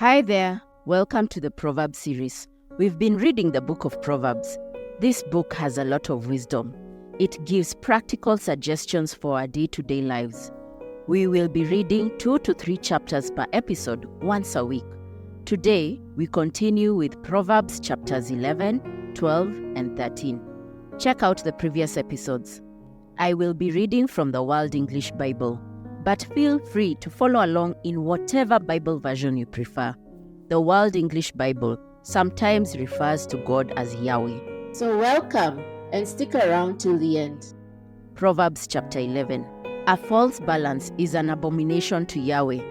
Hi there, welcome to the Proverbs series. We've been reading the book of Proverbs. This book has a lot of wisdom. It gives practical suggestions for our day-to-day lives. We will be reading 2 to 3 chapters per episode once a week. Today, we continue with Proverbs chapters 11, 12, and 13. Check out the previous episodes. I will be reading from the World English Bible, but feel free to follow along in whatever Bible version you prefer. The World English Bible sometimes refers to God as Yahweh. So welcome and stick around till the end. Proverbs chapter 11. A false balance is an abomination to Yahweh,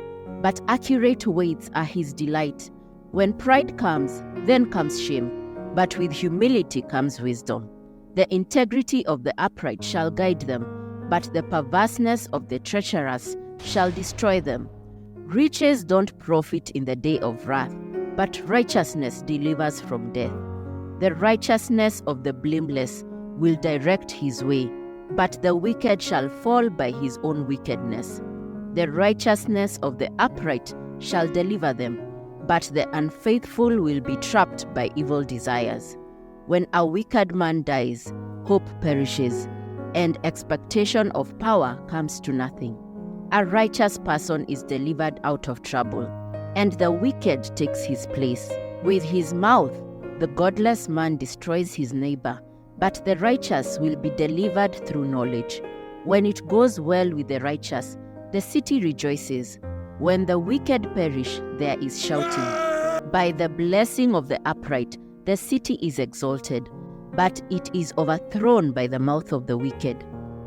but accurate weights are his delight. When pride comes, then comes shame, but with humility comes wisdom. The integrity of the upright shall guide them, but the perverseness of the treacherous shall destroy them. Riches don't profit in the day of wrath, but righteousness delivers from death. The righteousness of the blameless will direct his way, but the wicked shall fall by his own wickedness. The righteousness of the upright shall deliver them, but the unfaithful will be trapped by evil desires. When a wicked man dies, hope perishes, and expectation of power comes to nothing. A righteous person is delivered out of trouble, and the wicked takes his place. With his mouth, the godless man destroys his neighbor, but the righteous will be delivered through knowledge. When it goes well with the righteous, the city rejoices. When the wicked perish, there is shouting. By the blessing of the upright, the city is exalted, but it is overthrown by the mouth of the wicked.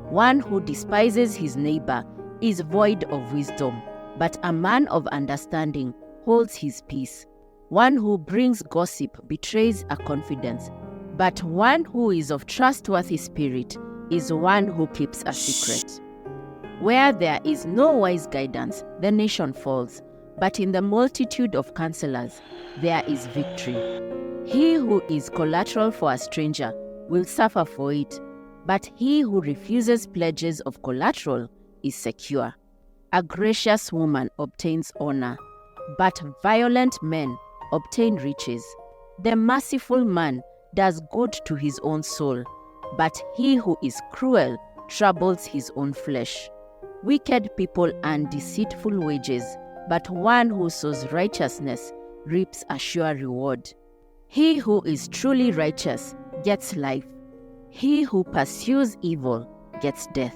One who despises his neighbor is void of wisdom, but a man of understanding holds his peace. One who brings gossip betrays a confidence, but one who is of trustworthy spirit is one who keeps a secret. Where there is no wise guidance, the nation falls, but in the multitude of counselors there is victory. He who is collateral for a stranger will suffer for it, but he who refuses pledges of collateral is secure. A gracious woman obtains honor, but violent men obtain riches. The merciful man does good to his own soul, but he who is cruel troubles his own flesh. Wicked people earn deceitful wages, but one who sows righteousness reaps a sure reward. He who is truly righteous gets life. He who pursues evil gets death.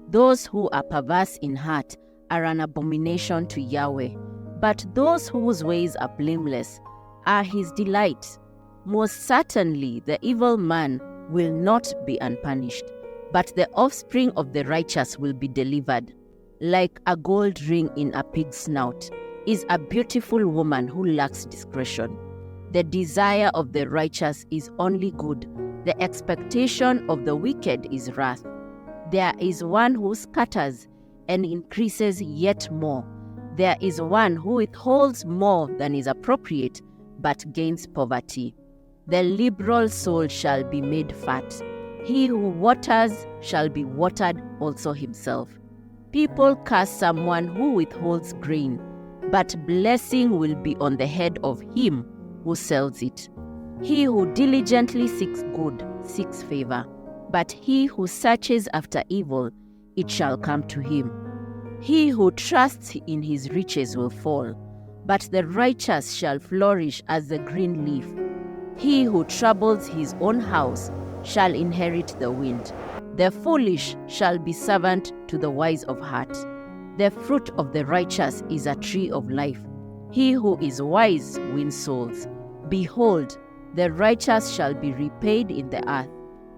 Those who are perverse in heart are an abomination to Yahweh, but those whose ways are blameless are his delight. Most certainly the evil man will not be unpunished, but the offspring of the righteous will be delivered. Like a gold ring in a pig's snout is a beautiful woman who lacks discretion. The desire of the righteous is only good. The expectation of the wicked is wrath. There is one who scatters and increases yet more. There is one who withholds more than is appropriate, but gains poverty. The liberal soul shall be made fat. He who waters shall be watered also himself. People curse someone who withholds grain, but blessing will be on the head of him who sells it. He who diligently seeks good seeks favor, but he who searches after evil, it shall come to him. He who trusts in his riches will fall, but the righteous shall flourish as the green leaf. He who troubles his own house shall inherit the wind. The foolish shall be servant to the wise of heart. The fruit of the righteous is a tree of life. He who is wise wins souls. Behold, the righteous shall be repaid in the earth.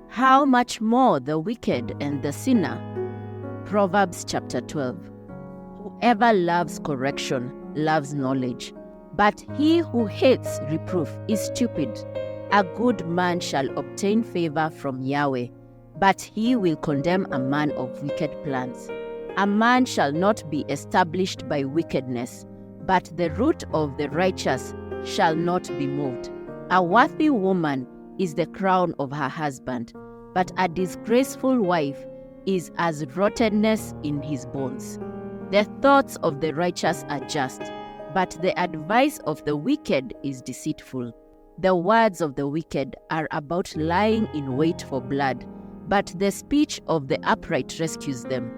How much more the wicked and the sinner? Proverbs chapter 12. Whoever loves correction loves knowledge, but he who hates reproof is stupid. A good man shall obtain favor from Yahweh, but he will condemn a man of wicked plans. A man shall not be established by wickedness, but the root of the righteous shall not be moved. A worthy woman is the crown of her husband, but a disgraceful wife is as rottenness in his bones. The thoughts of the righteous are just, but the advice of the wicked is deceitful. The words of the wicked are about lying in wait for blood, but the speech of the upright rescues them.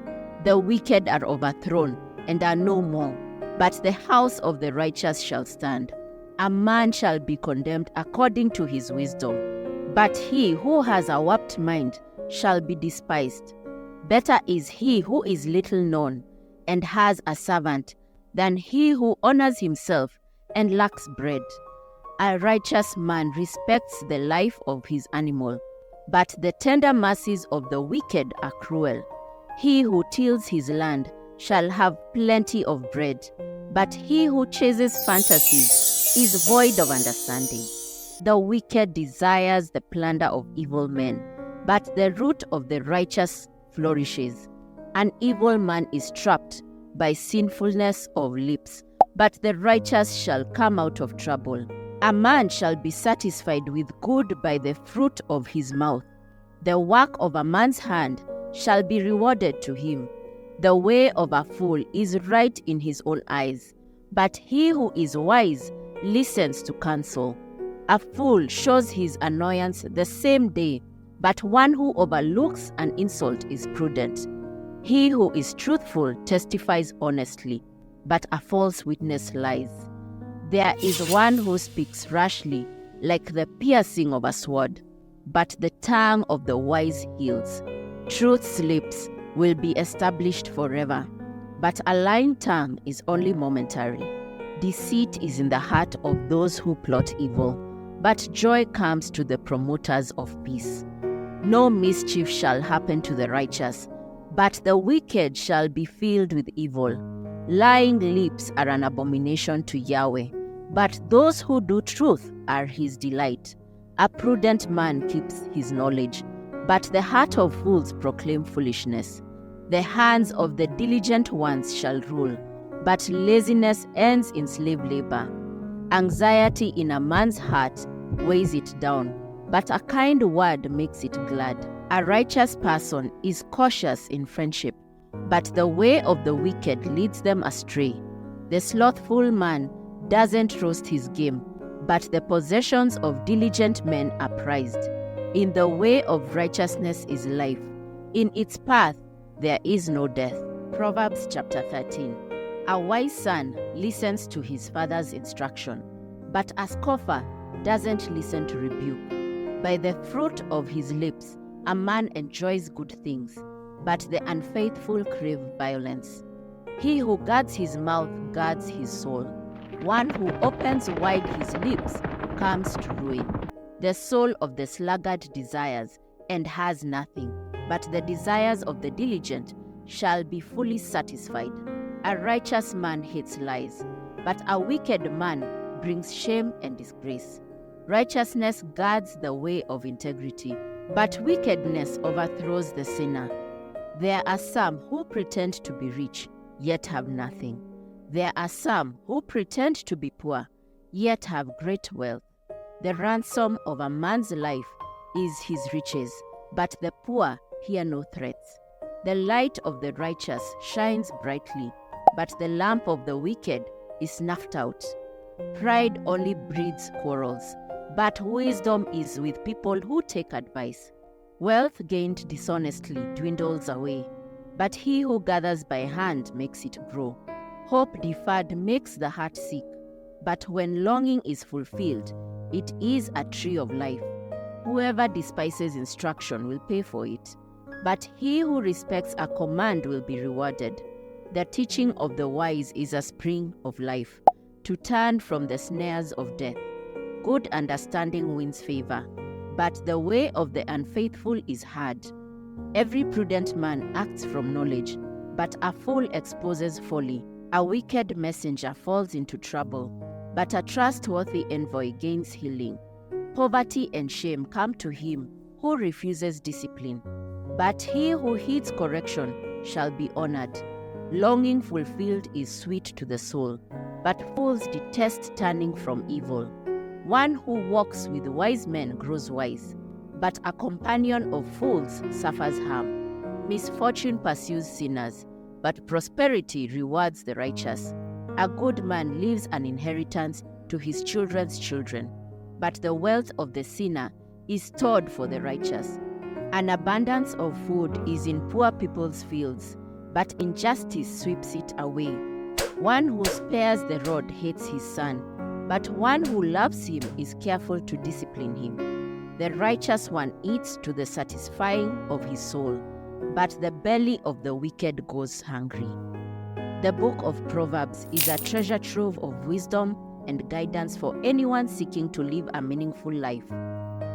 The wicked are overthrown and are no more, but the house of the righteous shall stand. A man shall be condemned according to his wisdom, but he who has a warped mind shall be despised. Better is he who is little known and has a servant than he who honors himself and lacks bread. A righteous man respects the life of his animal, but the tender mercies of the wicked are cruel. He who tills his land shall have plenty of bread, but he who chases fantasies is void of understanding. The wicked desires the plunder of evil men, but the root of the righteous flourishes. An evil man is trapped by sinfulness of lips, but the righteous shall come out of trouble. A man shall be satisfied with good by the fruit of his mouth. The work of a man's hand shall be rewarded to him. The way of a fool is right in his own eyes, but he who is wise listens to counsel. A fool shows his annoyance the same day, but one who overlooks an insult is prudent. He who is truthful testifies honestly, but a false witness lies. There is one who speaks rashly, like the piercing of a sword, but the tongue of the wise heals. Truth's lips will be established forever, but a lying tongue is only momentary. Deceit is in the heart of those who plot evil, but joy comes to the promoters of peace. No mischief shall happen to the righteous, but the wicked shall be filled with evil. Lying lips are an abomination to Yahweh, but those who do truth are his delight. A prudent man keeps his knowledge, but the heart of fools proclaim foolishness. The hands of the diligent ones shall rule, but laziness ends in slave labor. Anxiety in a man's heart weighs it down, but a kind word makes it glad. A righteous person is cautious in friendship, but the way of the wicked leads them astray. The slothful man doesn't roast his game, but the possessions of diligent men are prized. In the way of righteousness is life. In its path there is no death. Proverbs chapter 13. A wise son listens to his father's instruction, but a scoffer doesn't listen to rebuke. By the fruit of his lips a man enjoys good things, but the unfaithful crave violence. He who guards his mouth guards his soul. One who opens wide his lips comes to ruin. The soul of the sluggard desires and has nothing, but the desires of the diligent shall be fully satisfied. A righteous man hates lies, but a wicked man brings shame and disgrace. Righteousness guards the way of integrity, but wickedness overthrows the sinner. There are some who pretend to be rich, yet have nothing. There are some who pretend to be poor, yet have great wealth. The ransom of a man's life is his riches, but the poor hear no threats. The light of the righteous shines brightly, but the lamp of the wicked is snuffed out. Pride only breeds quarrels, but wisdom is with people who take advice. Wealth gained dishonestly dwindles away, but he who gathers by hand makes it grow. Hope deferred makes the heart sick, but when longing is fulfilled, it is a tree of life. Whoever despises instruction will pay for it, but he who respects a command will be rewarded. The teaching of the wise is a spring of life, to turn from the snares of death. Good understanding wins favor, but the way of the unfaithful is hard. Every prudent man acts from knowledge, but a fool exposes folly. A wicked messenger falls into trouble, but a trustworthy envoy gains healing. Poverty and shame come to him who refuses discipline, but he who heeds correction shall be honored. Longing fulfilled is sweet to the soul, but fools detest turning from evil. One who walks with wise men grows wise, but a companion of fools suffers harm. Misfortune pursues sinners, but prosperity rewards the righteous. A good man leaves an inheritance to his children's children, but the wealth of the sinner is stored for the righteous. An abundance of food is in poor people's fields, but injustice sweeps it away. One who spares the rod hates his son, but one who loves him is careful to discipline him. The righteous one eats to the satisfying of his soul, but the belly of the wicked goes hungry. The book of Proverbs is a treasure trove of wisdom and guidance for anyone seeking to live a meaningful life.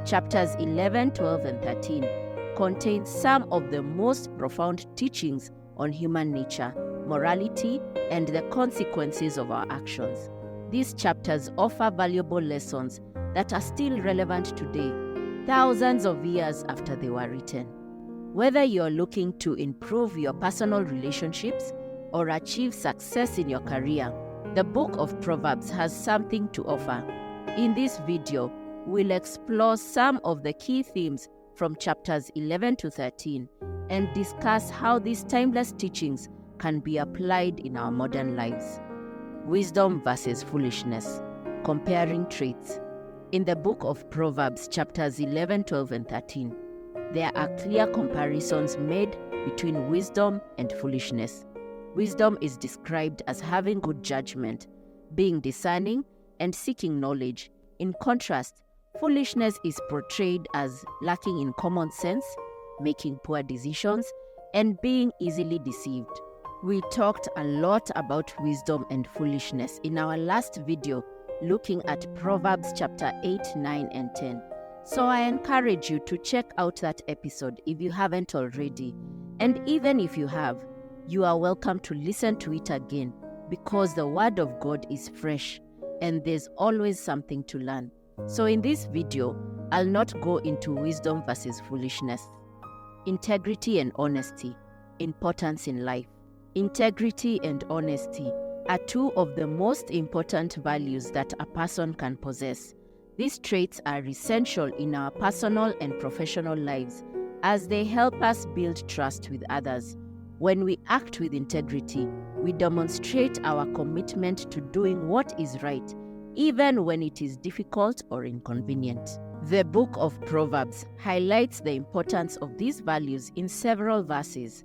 Chapters 11, 12, and 13 contain some of the most profound teachings on human nature, morality, and the consequences of our actions. These chapters offer valuable lessons that are still relevant today, thousands of years after they were written. Whether you're looking to improve your personal relationships or achieve success in your career, the book of Proverbs has something to offer. In this video, we'll explore some of the key themes from chapters 11 to 13 and discuss how these timeless teachings can be applied in our modern lives. Wisdom versus foolishness, comparing traits. In the book of Proverbs, chapters 11, 12, and 13, there are clear comparisons made between wisdom and foolishness. Wisdom is described as having good judgment, being discerning, and seeking knowledge. In contrast, foolishness is portrayed as lacking in common sense, making poor decisions, and being easily deceived. We talked a lot about wisdom and foolishness in our last video looking at Proverbs chapter 8, 9, and 10. So I encourage you to check out that episode if you haven't already. And even if you have, you are welcome to listen to it again because the Word of God is fresh and there's always something to learn. So in this video, I'll not go into wisdom versus foolishness. Integrity and honesty, importance in life. Integrity and honesty are two of the most important values that a person can possess. These traits are essential in our personal and professional lives as they help us build trust with others. When we act with integrity, we demonstrate our commitment to doing what is right, even when it is difficult or inconvenient. The book of Proverbs highlights the importance of these values in several verses.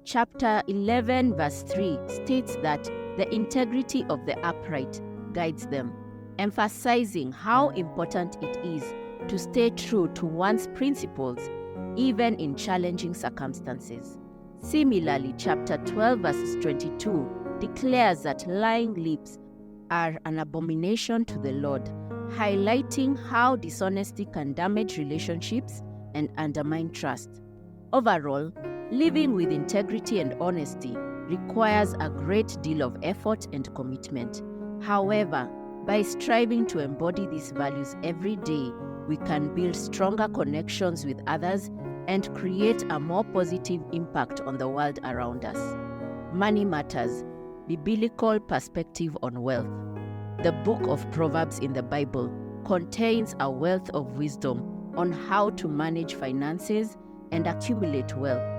Chapter 11, verse 3 states that the integrity of the upright guides them, emphasizing how important it is to stay true to one's principles, even in challenging circumstances. Similarly, chapter 12, verse 22 declares that lying lips are an abomination to the Lord, highlighting how dishonesty can damage relationships and undermine trust. Overall, living with integrity and honesty requires a great deal of effort and commitment. However, by striving to embody these values every day, we can build stronger connections with others and create a more positive impact on the world around us. Money matters, biblical perspective on wealth. The book of Proverbs in the Bible contains a wealth of wisdom on how to manage finances and accumulate wealth.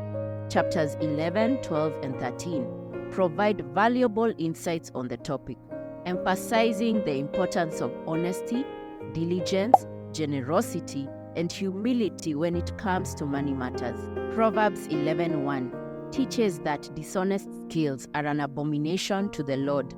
Chapters 11, 12, and 13 provide valuable insights on the topic, emphasizing the importance of honesty, diligence, generosity, and humility when it comes to money matters. Proverbs 11:1 teaches that dishonest skills are an abomination to the Lord,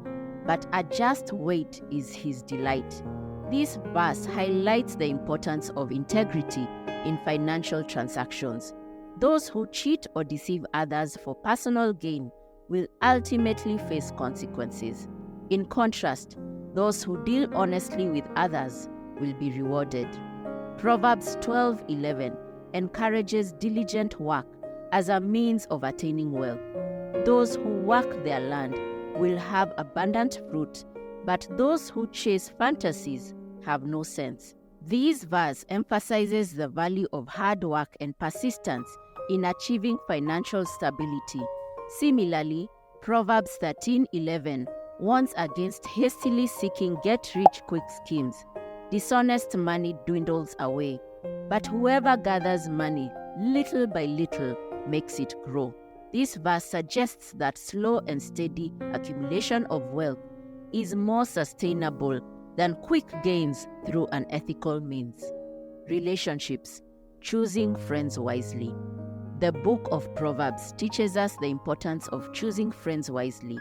but a just weight is his delight. This verse highlights the importance of integrity in financial transactions. Those who cheat or deceive others for personal gain will ultimately face consequences. In contrast, those who deal honestly with others will be rewarded. Proverbs 12:11 encourages diligent work as a means of attaining wealth. Those who work their land will have abundant fruit, but those who chase fantasies have no sense. This verse emphasizes the value of hard work and persistence in achieving financial stability. Similarly, Proverbs 13:11 warns against hastily seeking get-rich-quick schemes. Dishonest money dwindles away, but whoever gathers money little by little makes it grow. This verse suggests that slow and steady accumulation of wealth is more sustainable than quick gains through unethical means. Relationships, choosing friends wisely. The book of Proverbs teaches us the importance of choosing friends wisely.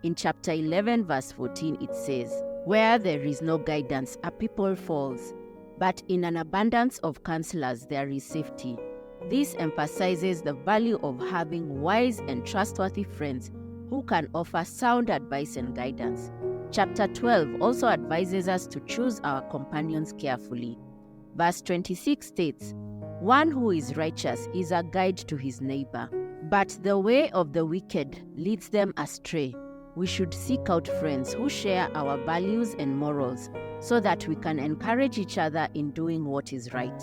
In chapter 11, verse 14, it says, "Where there is no guidance, a people falls, but in an abundance of counselors there is safety." This emphasizes the value of having wise and trustworthy friends who can offer sound advice and guidance. Chapter 12 also advises us to choose our companions carefully. Verse 26 states, "One who is righteous is a guide to his neighbor, but the way of the wicked leads them astray." We should seek out friends who share our values and morals so that we can encourage each other in doing what is right.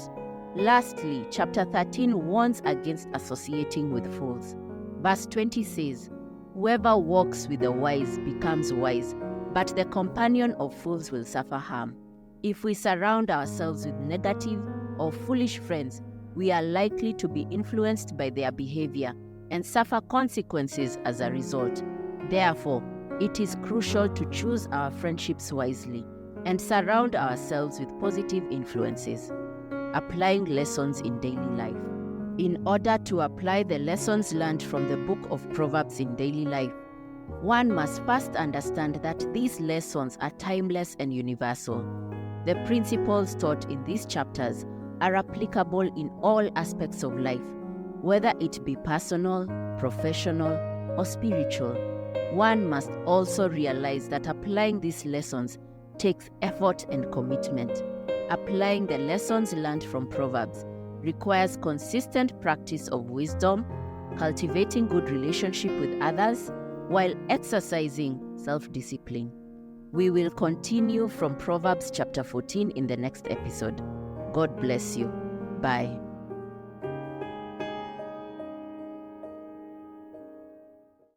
Lastly, chapter 13 warns against associating with fools. Verse 20 says, "Whoever walks with the wise becomes wise, but the companion of fools will suffer harm." If we surround ourselves with negative or foolish friends, we are likely to be influenced by their behavior and suffer consequences as a result. Therefore, it is crucial to choose our friendships wisely and surround ourselves with positive influences. Applying lessons in daily life. In order to apply the lessons learned from the book of Proverbs in daily life, one must first understand that these lessons are timeless and universal. The principles taught in these chapters are applicable in all aspects of life, whether it be personal, professional, or spiritual. One must also realize that applying these lessons takes effort and commitment. Applying the lessons learned from Proverbs requires consistent practice of wisdom, cultivating good relationship with others, while exercising self-discipline. We will continue from Proverbs chapter 14 in the next episode. God bless you. Bye.